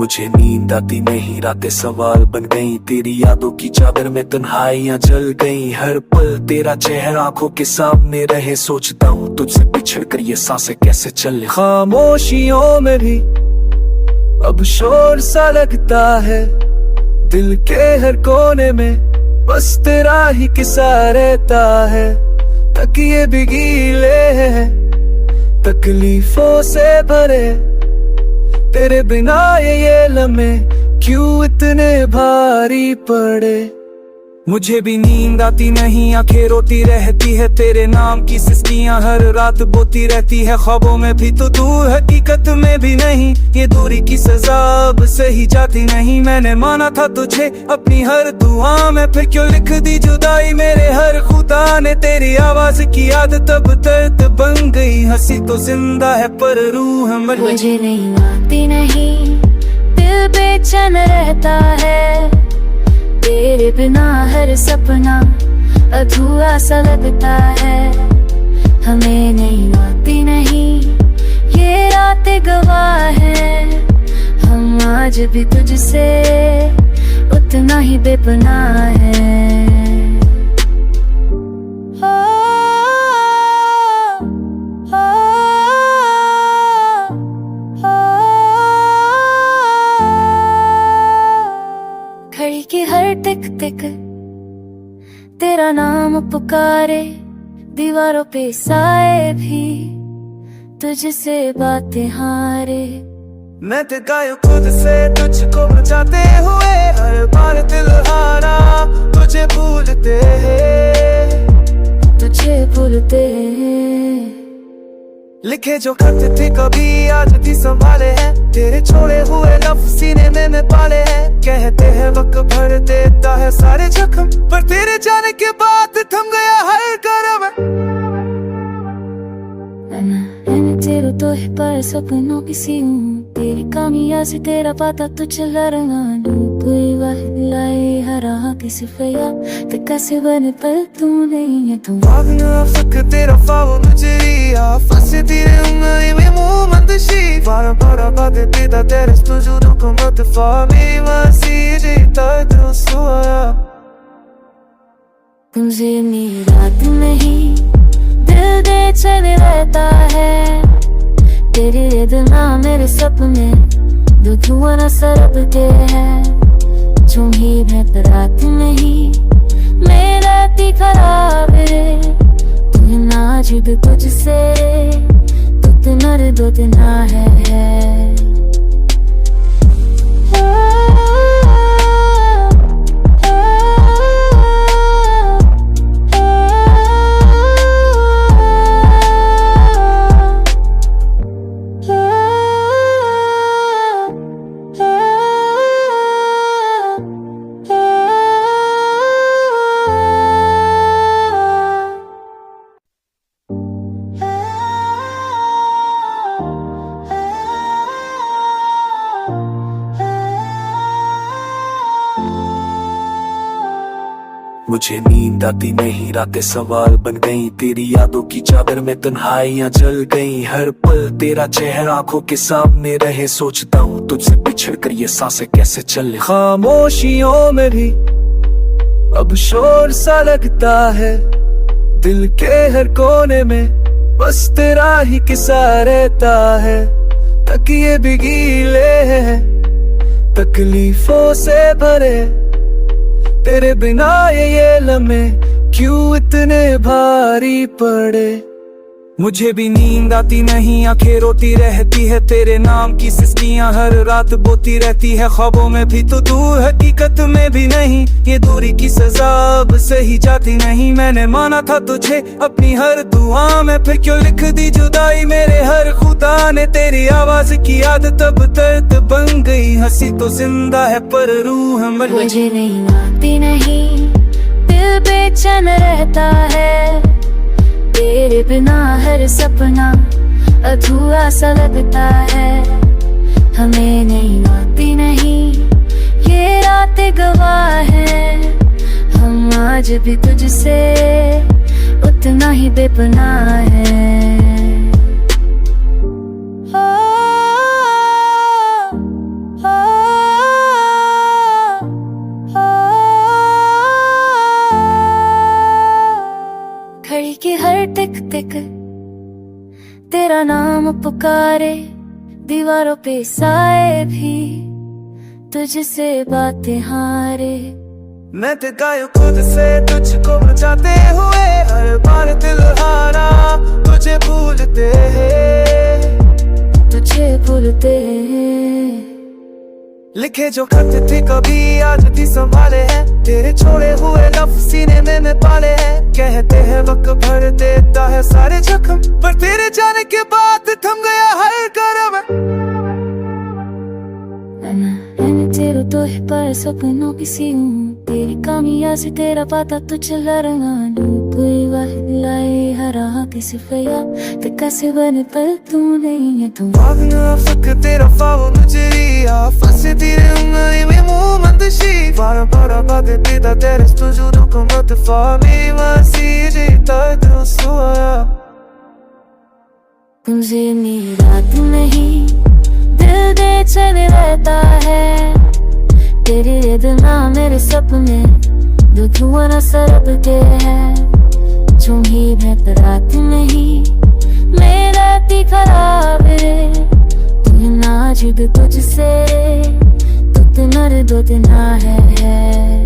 मुझे नींद आती नहीं, रातें सवाल बन गई, तेरी यादों की चादर में तन्हाइयां जल गई। हर पल तेरा चेहरा आंखों के सामने रहे, सोचता हूँ तुझसे बिछड़ कर ये सांसें कैसे चले। खामोशियों में भी अब शोर सा लगता है, दिल के हर कोने में बस तेरा ही किस्सा रहता है। तकिए भी गीले हैं, तकलीफों से भरे, तेरे बिना ये लम्हे क्यों इतने भारी पड़े। मुझे भी नींद आती नहीं, आंखें रोती रहती है, तेरे नाम की सिस्कियां हर रात बोती रहती है। ख्वाबों में भी तो तू, हकीकत में भी नहीं, ये दूरी की सजा अब सही जाती नहीं। मैंने माना था तुझे अपनी हर दुआ में, फिर क्यों लिख दी जुदाई मेरे हर खुदा ने। तेरी आवाज की आदत अब दर्द बन गई, हंसी तो जिंदा है पर रूह मर गई। मुझे नहीं आती नहीं, दिल बेचैन रहता है, तेरे बिना हर सपना अधूरा सा लगता है। हमें नहीं आती नहीं, ये रातें गवाह है, हम आज भी तुझसे उतना ही बेपनाह है। घड़ी की हर टिक टिक तेरा नाम पुकारे, दीवारों पे साए भी तुझसे बातें हारे। मैं गायूं खुद से तुझको बचाते हुए, हर बार दिल हारा तुझे भूलते हैं। लिखे जो खत थे कभी आज भी संभाले हैं, तेरे छोड़े हुए लफ्ज़ सीने में मैं पाले हैं। कहते हैं वक्त भर देता है सारे जख्म, पर तेरे जाने के बाद थम गया हर करम। तेरे तो है पर सपनों की सी हूँ, तेरी कामिया से तेरा पता तो चला रहा। कोई वक्त लाए हरा किसी फया तो कैसे बने पर तू नहीं है। तू फक तेरा फाव मुझे रिया, फंसे तेरे उंगली में मुंह मंदशी। para bater vida teres tudo como te fome, mas se tá doçoa। तुझे मेरी रात नहीं, दिल बेचैन रहता है, तेरे इतना मेरे सपने दो धुआं सरप के हैं। जो ही है रात नहीं, मेरा ती खराब है, तू नाजुक तुझसे तुतनर दो दिना है। मुझे नींद आती नहीं, रातें सवाल बन गई, तेरी यादों की चादर में तन्हाइयां जल गई। हर पल तेरा चेहरा आंखों के सामने रहे, सोचता हूँ तुझसे बिछड़ कर ये सांसें कैसे चले। खामोशियों में भी अब शोर सा लगता है, दिल के हर कोने में बस तेरा ही किस्सा रहता है। तकिए भी गीले हैं, तकलीफों से भरे, तेरे बिना ये लम्हे क्यों इतने भारी पड़े। मुझे भी नींद आती नहीं, आंखें रोती रहती है, तेरे नाम की सिस्कियां हर रात बोती रहती है। ख्वाबों में भी तो तू, हकीकत में भी नहीं, ये दूरी की सजा अब सही जाती नहीं। मैंने माना था तुझे अपनी हर दुआ में, फिर क्यों लिख दी जुदाई मेरे हर खुदा ने। तेरी आवाज की आदत अब दर्द बन गई, हंसी तो जिंदा है पर रूह मर गई। मुझे नहीं आती नहीं, दिल बेचैन रहता है, तेरे बिना हर सपना अधूरा सा लगता है। हमें नहीं आती नहीं, ये रातें गवाह है, हम आज भी तुझसे उतना ही बेपनाह है। टिक टिक तेरा नाम पुकारे, दीवारों पे साए भी तुझसे बातें हारे। मैं गायूं खुद से तुझको बचाते हुए, हर बार दिल हारा तुझे भूलते हैं, तुझे भूलते हैं। लिखे जो खत थे कभी आज भी संभाले हैं, तेरे छोड़े हुए लफ्ज़ सीने में मैं पाले हैं। कहते हैं वक्त भर देता है सारे जख्म, पर तेरे जाने के बाद थम गया हर करम। मैंने तेरे तो ही पर सपनों की सी हूँ, तेरी कमियां से तेरा पता तुझ लड़ना लूं। कोई वक्त लाए हरा किसी फया ते कैसे बने पर तू नहीं है तू। Wagner fıkı tera favo nuceria, face dire umai me mu mandashi. Para bade pida teres tujudu como te fami masiji tadu suaya. तुमसे मेरी रात नहीं दिल दे चले रहता है, तेरी रिदना मेरे सपने दो धुआं न सरप के है। जो ही बेहतर रात नहीं मेरा ती खराब है, तू नाजुक तुझसे, तू नर दो दिन है।